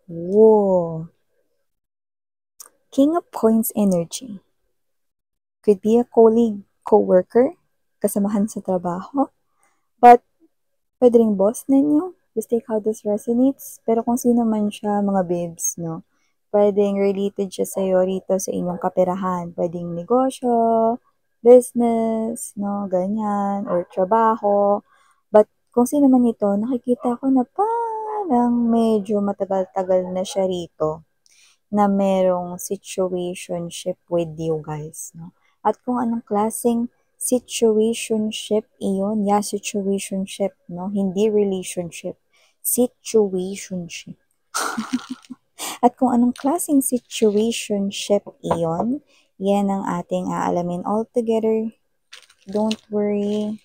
Whoa. King of Coins energy. Could be a colleague, co-worker, kasamahan sa trabaho, but pwede ring boss ninyo. Just take how this resonates. Pero kung sino man siya, mga babes, no? Pwedeng related siya sa'yo rito sa inyong kaperahan. Pwedeng negosyo, business, no? Ganyan, or trabaho. But kung sino man ito, nakikita ko na parang medyo matagal-tagal na siya rito na merong situationship with you guys, no? At kung anong klaseng situationship iyon, yeah, situationship, no? Hindi relationship, situationship. At kung anong klaseng situationship iyon, yan ang ating aalamin all together. Don't worry.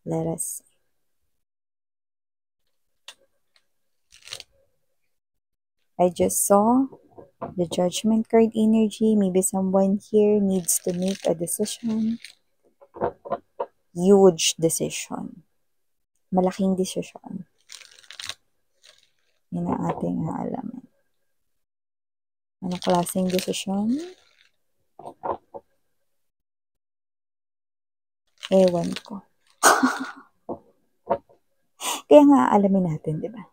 Let us. I just saw the judgment card energy. Maybe someone here needs to make a decision. Huge decision. Malaking desisyon. Yan ang ating aalamin. Anong klaseng desisyon? Ewan ko. Kaya nga aalamin natin, di ba?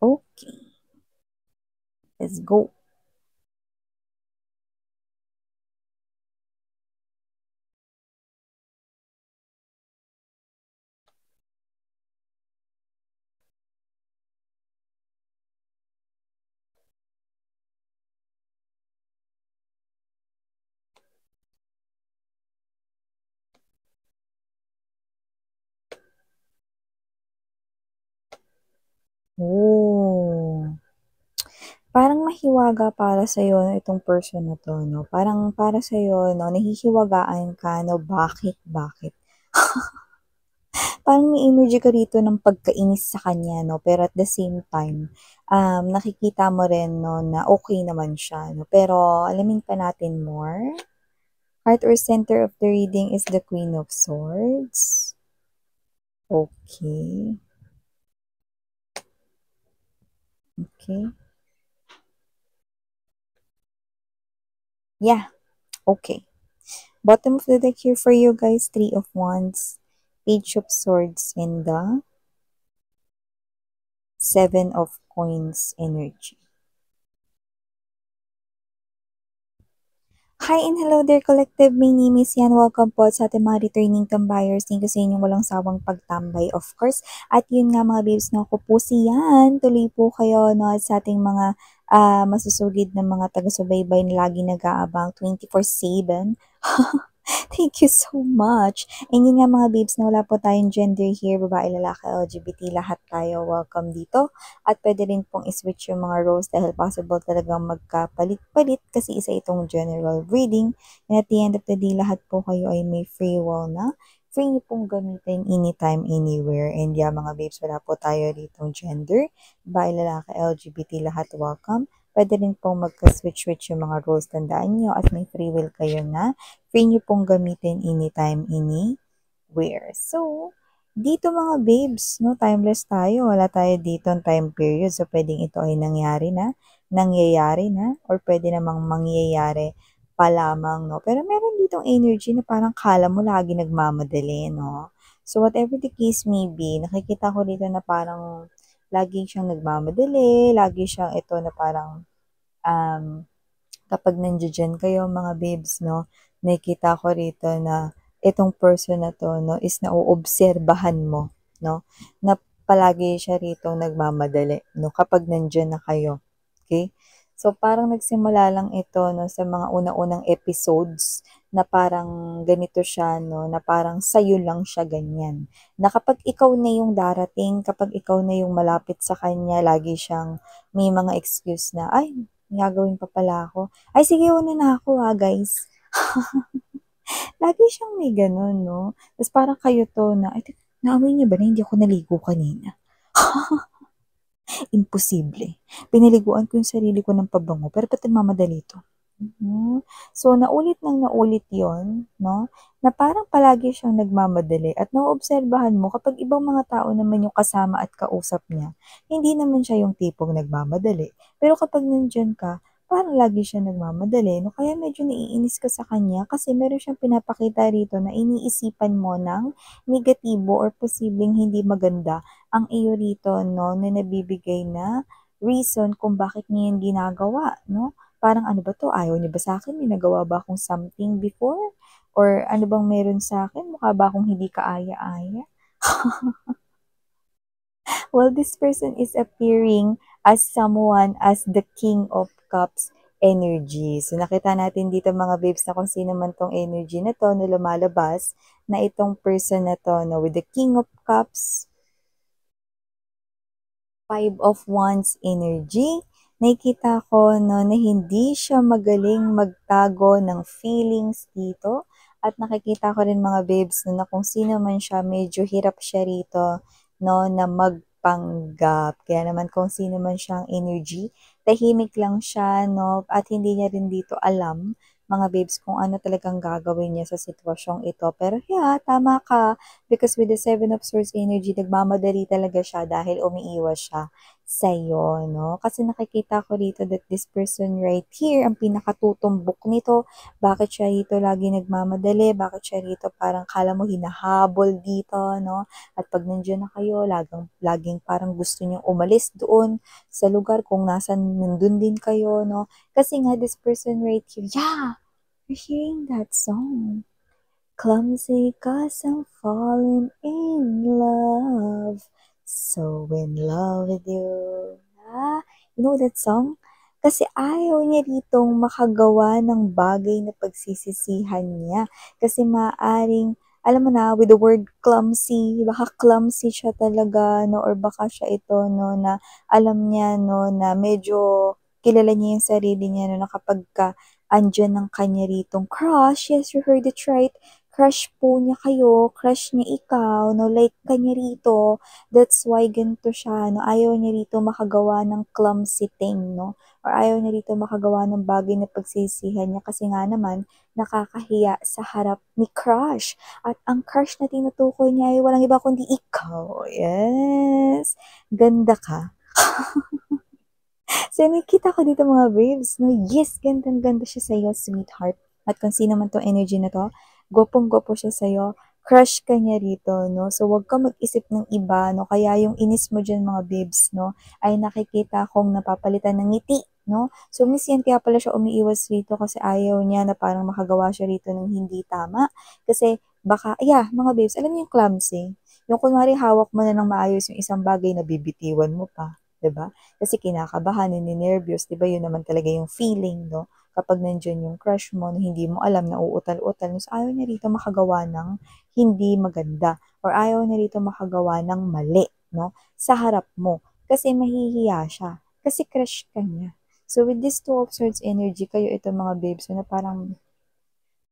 Okay. Let's go. Oh. Parang mahiwaga para sa'yo no, itong person na to, no? Parang para sa'yo, no, nahihiwagaan ka, no? Bakit? Parang may energy ka rito ng pagkainis sa kanya, no? Pero at the same time, nakikita mo rin, no, na okay naman siya, no? Pero alamin pa natin more. Heart or center of the reading is the Queen of Swords. Okay. Okay. Yeah. Okay. Bottom of the deck here for you guys, Three of Wands, Page of Swords, and the Seven of Coins energy. Hi and hello there, collective. My name is Yan. Welcome po sa ating mga returning tambayers. Thank you sa inyong walang sawang pagtambay, of course. At yun nga mga babes, no, ako po si Yan. Tuloy po kayo no, sa ating mga masusugid na mga taga-subaybay na lagi nag-aabang 24/7. Thank you so much. And yun nga mga babes na wala po tayong gender here, babae, lalaki, LGBT, lahat tayo welcome dito. At pwede rin pong iswitch yung mga roles dahil possible talagang magkapalit-palit kasi isa itong general reading. And at the end of the day, lahat po kayo ay may free will na. Free niyo pong gamitin anytime, anywhere. And yeah, mga babes, wala po tayo ditong gender. Babae, lalaki, LGBT, lahat welcome. Pwede rin pong magka-switch-switch yung mga roles. Tandaan nyo at may free will kayo na free nyo pong gamitin anytime, anywhere. So, dito mga babes, no, timeless tayo. Wala tayo dito ang time period. So, pwedeng ito ay nangyayari na, or pwede namang mangyayari pa lamang, no. Pero meron ditong energy na parang kala mo lagi nagmamadali, no. So, whatever the case may be, nakikita ko dito na parang lagi siyang nagmamadali, lagi siyang ito na parang kapag nandiyan kayo mga babes, no, nakikita ko rito na itong person na to, no, is nauobserbahan mo, no, na palagi siya rito nagmamadali, no, kapag nandiyan na kayo. Okay? So, parang nagsimula lang ito, no, sa mga una-unang episodes na parang ganito siya, no, na parang sa'yo lang siya ganyan. Na kapag ikaw na yung darating, kapag ikaw na yung malapit sa kanya, lagi siyang may mga excuse na, ay, may gagawin pa pala ako. Ay, sige, una na ako guys. Lagi siyang may ganun, no? Tapos parang kayo to na, ay, naamoy niyo ba na hindi ako naligo kanina? Imposible. Pinaliguan ko yung sarili ko ng pabango, pero ba't nagmamadali to? Mhm. So, naulit ng naulit 'yon 'no, na parang palagi siyang nagmamadali at naoobserbahan mo kapag ibang mga tao naman yung kasama at kausap niya, hindi naman siya yung tipong nagmamadali. Pero kapag nandiyan ka, parang lagi siya nagmamadali 'no, kaya medyo naiinis ka sa kanya kasi meron siyang pinapakita rito na iniisipan mo ng negatibo or posibleng hindi maganda ang iyo rito 'no, na nabibigay na reason kung bakit niya 'yan ginagawa 'no. Parang ano ba 'to, ayaw niya ba sa'kin, may nagawa ba akong something before, or ano bang meron sa'kin, mukha ba akong hindi kaaya-aya? Well, this person is appearing as someone as the King of Cups energy. So, nakita natin dito mga babes na kung sino man 'tong energy na 'to na lumalabas, na itong person na 'to 'no, with the King of Cups, Five of Wands energy, nakikita ko 'no, na hindi siya magaling magtago ng feelings dito at nakikita ko rin mga babes 'no, na kung sino man siya medyo hirap siya rito 'no, na magpanggap. Kaya naman kung sino man siyang energy, tahimik lang siya 'no, at hindi niya rin dito alam mga babes kung ano talagang gagawin niya sa sitwasyong ito. Pero yeah, tama ka. Because with the Seven of Swords energy, nagmamadali talaga siya dahil umiiwas siya sa'yo, no? Kasi nakikita ko rito that this person right here, ang pinakatutumbok nito, bakit siya rito lagi nagmamadali, bakit siya rito parang kala mo hinahabol dito, no? At pag nandiyan na kayo, laging parang gusto niyong umalis doon sa lugar kung nasan nandun din kayo, no? Kasi nga this person right here, yeah, you're hearing that song. Clumsy 'cause I'm falling in love, so in love with you. Ah, you know that song? Kasi ayaw niya ditong makagawa ng bagay na pagsisisihan niya. Kasi maaaring, alam mo na, with the word clumsy, baka clumsy siya talaga, no? Or baka siya ito, no, na alam niya, no, na medyo kilala niya yung sarili niya, no, na kapag ka andyan ng kanya ritong crush, yes, you heard it right, crush po niya kayo, crush niya ikaw, 'no, like ka niya rito. That's why ganito siya, 'no, ayaw niya rito makagawa ng clumsy thing, 'no, or ayaw niya rito makagawa ng bagay na pagsisihan niya kasi nga naman nakakahiya sa harap ni crush. At ang crush na tinutukoy niya ay walang iba kundi ikaw. Yes, ganda ka. So, nakikita ko dito mga babes, no, yes, gandang-ganda siya sa'yo, sweetheart. At kung sino man 'tong energy na 'to, gwapong-gwapo siya sa'yo, crush ka niya rito, no. So, wag kang mag-isip ng iba, no, kaya yung inis mo diyan mga babes, no, ay nakikita kong napapalitan ng ngiti, no. So, miss yan kaya pala siya umiiwas rito kasi ayaw niya na parang makagawa siya rito ng hindi tama. Kasi baka yeah, mga babes, alam niyo yung clumsy? Yung kunwari hawak mo na ng maayos yung isang bagay na bibitiwan mo pa, 'di ba? Kasi kinakabahan, nininervyos, 'di ba yun naman talaga yung feeling 'no, kapag nandiyan yung crush mo na hindi mo alam na uutal-utal, so ayaw niya rito makagawa ng hindi maganda or ayaw niya rito makagawa ng mali 'no, sa harap mo. Kasi mahihiya siya, kasi crush ka niya. So with this Two of Swords energy, kayo ito mga babes na parang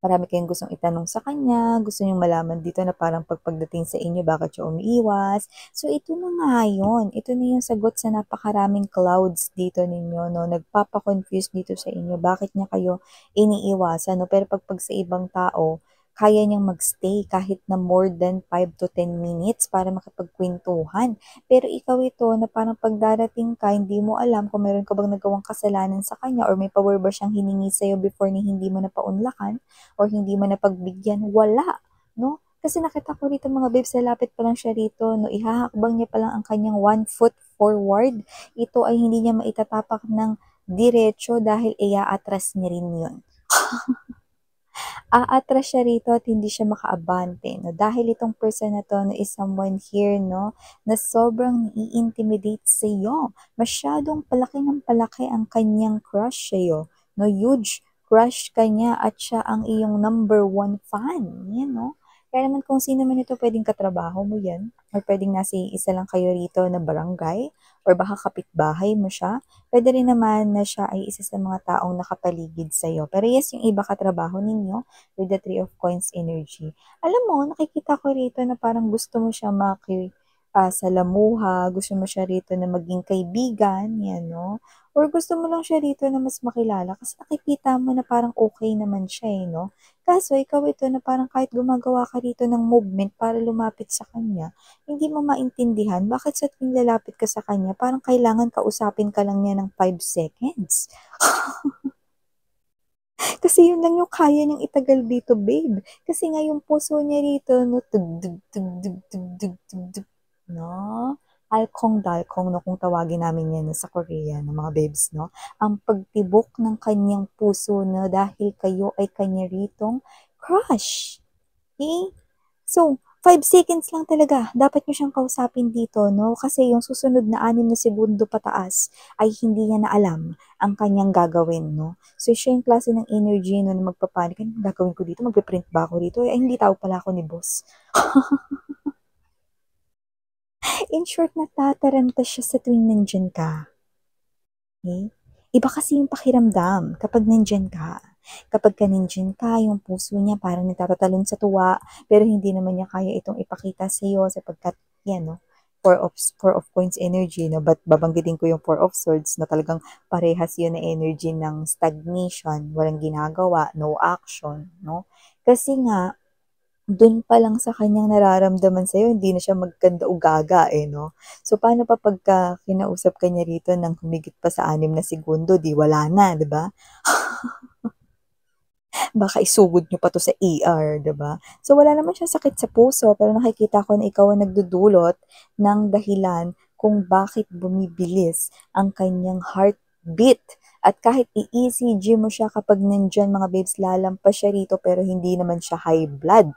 marami kayong gustong itanong sa kanya, gusto niyong malaman dito na parang pagdating sa inyo bakit siya umiiwas. So ito na nga yun, ito na yung sagot sa napakaraming clouds dito ninyo 'no, nagpapa-confuse dito sa inyo bakit niya kayo iniiwasan 'no. Pero pag sa ibang tao, kaya niyang mag-stay kahit na more than 5 to 10 minutes para makipagkuwentuhan. Pero ikaw ito na parang 'pag darating ka hindi mo alam kung meron ka bang nagawang kasalanan sa kanya or may pabor ba siyang hiningi sa'yo before na hindi mo napaunlakan or hindi mo napagbigyan, wala, 'no? Kasi nakita ko rito mga babes, lalapit pa lang siya rito 'no, ihahakbang niya pa lang ang kanyang 1 foot forward. Ito ay hindi niya maitatapak ng diretso dahil iaatras niya rin 'yun. Aatras siya rito at hindi siya makaabante 'no, dahil itong person na 'to 'no, is someone here 'no, na sobrang nai-intimidate sa'yo. Masyadong palaki ng palaki ang kanyang crush sa'yo 'no, huge crush ka niya at siya ang iyong number one fan, 'yan 'no. Kaya naman kung sino man ito puwedeng katrabaho mo 'yan or puwedeng nasa iisa lang kayo rito na barangay or baka kapitbahay mo siya. Puwede rin naman na siya ay isa sa mga taong nakapaligid sa'yo. Pero yes, yung iba katrabaho ninyo with the Three of Coins energy. Alam mo, nakikita ko rito na parang gusto mo siya salamuha, gusto mo siya rito na maging kaibigan, 'yan 'no, or gusto mo lang siya rito na mas makilala kasi nakikita mo na parang okay naman siya, eh, 'no. Kaso ikaw ito na parang kahit gumagawa ka rito ng movement para lumapit sa kanya, hindi mo maintindihan bakit sa tuwing lalapit ka sa kanya parang kailangan kausapin ka lang niya ng 5 seconds. Kasi yun lang yung kaya niyang itagal dito, babe. Kasi nga yung puso niya rito 'no, tugtog, tugtog, tugtog, tugtog 'no, alkong-dalkong 'no, kung tawagin namin 'yan 'no, sa Korea 'no, mga babes 'no. Ang pagtibok ng kaniyang puso 'no, dahil kayo ay kanya ritong crush, okey? So, 5 seconds lang talaga dapat niyo siyang kausapin dito 'no, kasi yung susunod na 6 na segundo pataas ay hindi niya na alam ang kanyang gagawin 'no. So, siya yung klase ng energy 'no na magpa-panic, "Anong gagawin ko dito, magpi-print ba ako dito? Ay hindi, tawag pala ako ni boss." In short, natataranta siya sa tuwing nandiyan ka. Okay? Iba kasi yung pakiramdam kapag nandiyan ka. Kapagka nandiyan ka, yung puso niya parang nagtatatalon sa tuwa, pero hindi naman niya kaya itong ipakita sa'yo sapagkat yan 'no, Four of Coins energy 'no, but babanggitin ko yung Four of Swords na talagang parehas yun na energy ng stagnation, walang ginagawa, no action 'no. Kasi nga dun pa lang sa kanyang nararamdaman sa'yo hindi na siya magkanda o gaga, eh, 'no. So, paano pa pagka kinausap ka niya rito ng humigit pa sa 6 na segundo, 'di wala na, 'di ba? Baka isugod niyo pa 'to sa ER, 'di ba? So, wala naman siyang sakit sa puso, pero nakikita ko na ikaw ang nagdudulot ng dahilan kung bakit bumibilis ang kanyang heartbeat. At kahit i-ECG mo siya kapag nandiyan mga babes, lalampas siya rito pero hindi naman siya high blood.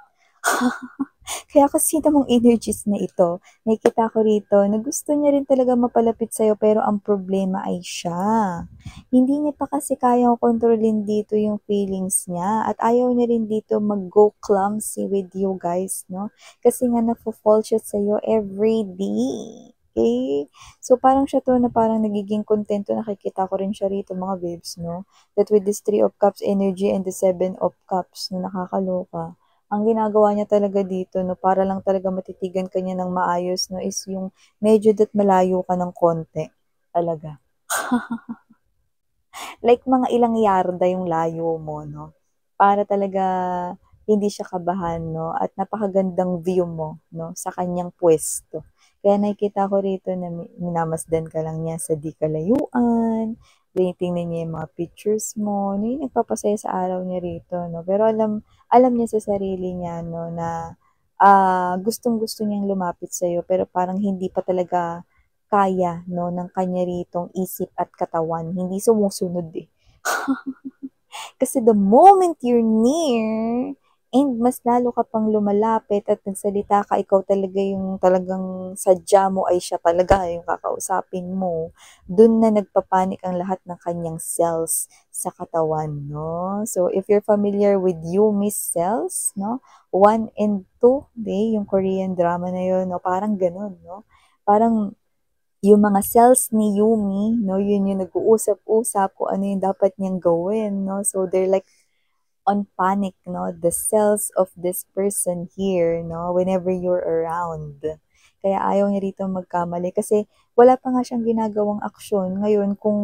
Kaya kasi namang energies na ito, nakikita ko rito na gusto niya rin talaga mapalapit sa'yo pero ang problema ay siya. Hindi niya pa kasi kayang kontrolin dito yung feelings niya at ayaw niya rin dito mag-go clumsy with you guys, no? Kasi nga nafo-fall siya sa'yo every day. Okay? So, parang siya to na parang nagiging kontento. Nakikita ko rin siya rito mga babes, no? That with this 3 of Cups energy and the 7 of Cups na nakakaloka, ang ginagawa niya talaga dito 'no, para lang talaga matitigan ka niya ng maayos 'no, is yung medyo malayo ka ng konti, talaga. Like mga ilang yarda yung layo mo 'no, para talaga hindi siya kabahan 'no, at napakagandang view mo 'no, sa kanyang puwesto. Kaya nakikita ko rito na minamasdan ka lang niya sa di kalayuan, tinitingnan niya yung mga pictures mo, 'no, yung nagpapasaya sa araw niya rito 'no. Pero alam alam niya sa sarili niya 'no na, gustong-gusto niyang lumapit sa'yo pero parang hindi pa talaga kaya 'no, ng kanya ritong isip at katawan, hindi sumusunod, eh. Kasi the moment you're near and mas lalo ka pang lumalapit at nagsalita ka, ikaw talaga yung talagang sadya mo ay siya talaga yung kakausapin mo, dun na nagpapanik ang lahat ng kanyang cells sa katawan 'no. So, if you're familiar with Yumi's cells 'no, 1 and 2, 'di yung Korean drama na yun 'no, parang gano'n 'no. Parang yung mga cells ni Yumi 'no, yun yung nag-uusap-usap kung ano yung dapat niyang gawin 'no. So, they're like on panic 'no, the cells of this person here 'no, whenever you're around. Kaya ayaw niya rito magkamali kasi wala pa nga siyang ginagawang aksyon. Ngayon kung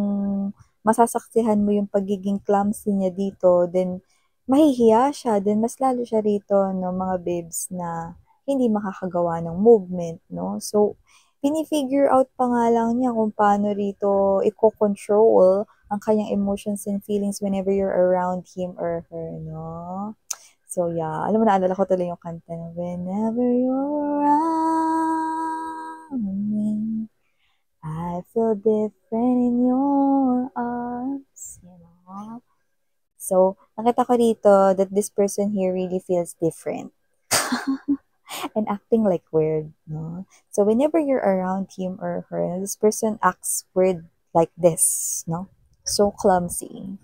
masasaksihan mo yung pagiging clumsy niya dito, then mahihiya siya, then mas lalo siya rito 'no, mga babes na hindi makakagawa ng movement 'no. So, figure out pa nga lang niya kung paano rito iko-control ang kanyang emotions and feelings whenever you're around him or her 'no. So, yeah, alam mo naalala ko tuloy yung kanta na, "Whenever you're around me, I feel different in your arms," you know. So, nakita ko dito that this person here really feels different and acting like weird 'no. So, whenever you're around him or her, this person acts weird like this 'no, so clumsy.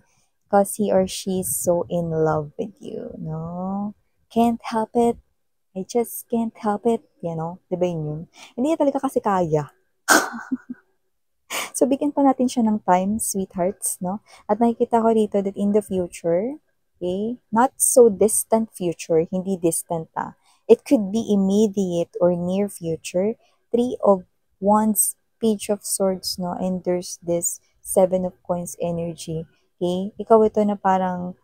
'Cause he or she is so in love with you, no? Can't help it, I just can't help it, 'di ba yun? Hindi niya talaga kasi kaya. So, bigyan pa natin siya ng time, sweethearts, 'no? At nakikita ko dito that in the future, okay, not so distant future, hindi distant, It could be immediate or near future, Three of Wands, Page of Swords, no? And there's this Seven of Coins energy. Okay? Ikaw ito na parang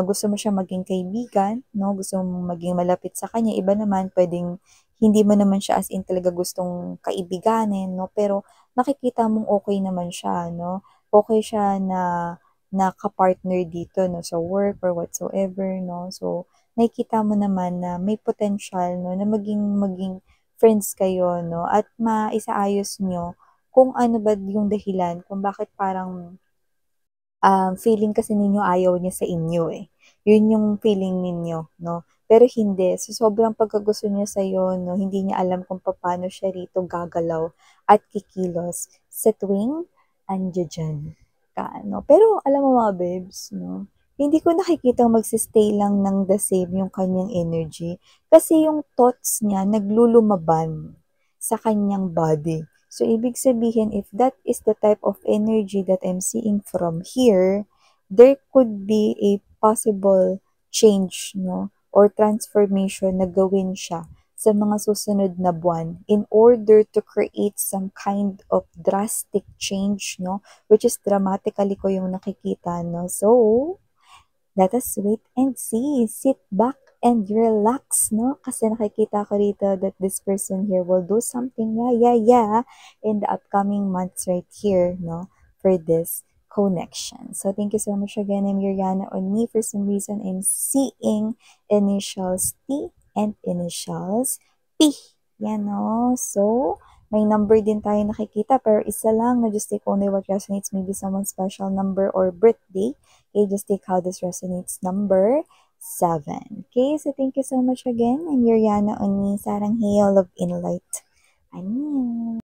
gusto mo siya maging kaibigan, no? Gusto mo maging malapit sa kanya. Iba naman, pwedeng hindi mo naman siya as in talaga gustong kaibiganin, no? Pero nakikita mong okay naman siya, no? Okay siya na ka-partner dito, no? Sa work or whatsoever, no? So, nakikita mo naman na may potential, no? Na maging friends kayo, no? At maisaayos nyo kung ano ba yung dahilan, kung bakit parang feeling kasi ninyo ayaw niya sa inyo eh. Yun yung feeling ninyo, no? Pero hindi. So, sobrang pagkagusto niya sa'yo, no? Hindi niya alam kung paano siya rito gagalaw at kikilos sa tuwing andiyan dyan ka, no? Pero, alam mo mga babes, no? Hindi ko nakikitang magsistay lang ng the same yung kanyang energy. Kasi yung thoughts niya naglulumaban sa kanyang body. So, ibig sabihin, if that is the type of energy that I'm seeing from here, there could be a possible change, no? Or transformation na gawin siya sa mga susunod na buwan in order to create some kind of drastic change, no? Which is dramatically ko yung nakikita, no? So, let us wait and see. Sit back and relax, no? Kasi nakikita ko rito that this person here will do something, yeah, in the upcoming months right here, no? For this connection. So, thank you so much again. I'm Yuriana. On me, for some reason, I'm seeing initials T and initials P. Yan, no? So, may number din tayo nakikita, pero isa lang, no? Just take only what resonates, maybe someone's special number or birthday. Okay, just take how this resonates. Number 7. Okay, so thank you so much again. I'm Yuriana Oni, Sarang Hail of Inlight. I'm